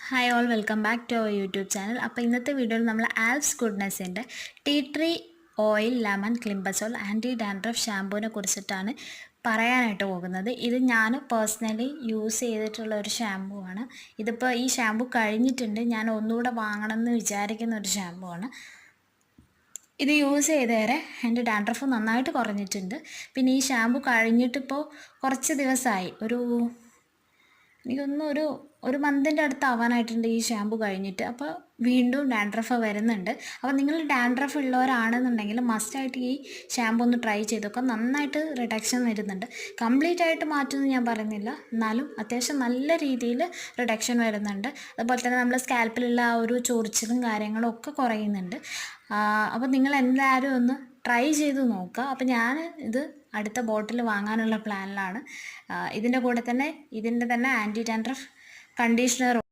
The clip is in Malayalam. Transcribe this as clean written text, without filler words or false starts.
Hi all welcome back to our YouTube channel. അപ്പോൾ ഇന്നത്തെ വീഡിയോയിൽ നമ്മൾ ആൽപ്സ് ഗുഡ്നെസ്സിൻ്റെ tea tree oil lemon climbazole anti dandruff ഷാമ്പൂവിനെ കുറിച്ചിട്ടാണ് പറയാനായിട്ട് പോകുന്നത്. ഇത് ഞാൻ പേഴ്സണലി യൂസ് ചെയ്തിട്ടുള്ള ഒരു ഷാമ്പൂ ആണ്. ഇതിപ്പോൾ ഈ ഷാമ്പൂ കഴിഞ്ഞിട്ടുണ്ട്, ഞാൻ ഒന്നുകൂടെ വാങ്ങണമെന്ന് വിചാരിക്കുന്ന ഒരു ഷാമ്പൂ ആണ്. ഇത് യൂസ് ചെയ്തേരെ എൻ്റെ ഡാൻഡ്രഫ് നന്നായിട്ട് കുറഞ്ഞിട്ടുണ്ട്. പിന്നെ ഈ ഷാമ്പൂ കഴിഞ്ഞിട്ടിപ്പോൾ കുറച്ച് ദിവസമായി, എനിക്കൊന്നും ഒരു മന്തിൻ്റെ അടുത്ത് ആവാനായിട്ടുണ്ട് ഈ ഷാമ്പു കഴിഞ്ഞിട്ട്. അപ്പോൾ വീണ്ടും ഡാൻഡ്രഫ് വരുന്നുണ്ട്. അപ്പോൾ നിങ്ങൾ ഡാൻഡ്രഫ് ഉള്ളവരാണെന്നുണ്ടെങ്കിൽ മസ്റ്റായിട്ട് ഈ ഷാമ്പു ഒന്ന് ട്രൈ ചെയ്ത് നോക്കാം. നന്നായിട്ട് റിഡക്ഷൻ വരുന്നുണ്ട്. കംപ്ലീറ്റ് ആയിട്ട് മാറ്റുമെന്ന് ഞാൻ പറയുന്നില്ല, എന്നാലും അത്യാവശ്യം നല്ല രീതിയിൽ റിഡക്ഷൻ വരുന്നുണ്ട്. അതുപോലെ തന്നെ നമ്മുടെ സ്കാൽപ്പിലുള്ള ആ ഒരു ചൊറിച്ചിലും കാര്യങ്ങളും ഒക്കെ കുറയുന്നുണ്ട്. അപ്പോൾ നിങ്ങൾ എന്തായാലും ഒന്ന് ട്രൈ ചെയ്ത് നോക്കുക. അപ്പോൾ ഞാൻ ഇത് അടുത്ത ബോട്ടിൽ വാങ്ങാനുള്ള പ്ലാനിലാണ്. ഇതിൻ്റെ കൂടെ തന്നെ ആൻറ്റി ഡാൻഡ്രഫ് കണ്ടീഷണർ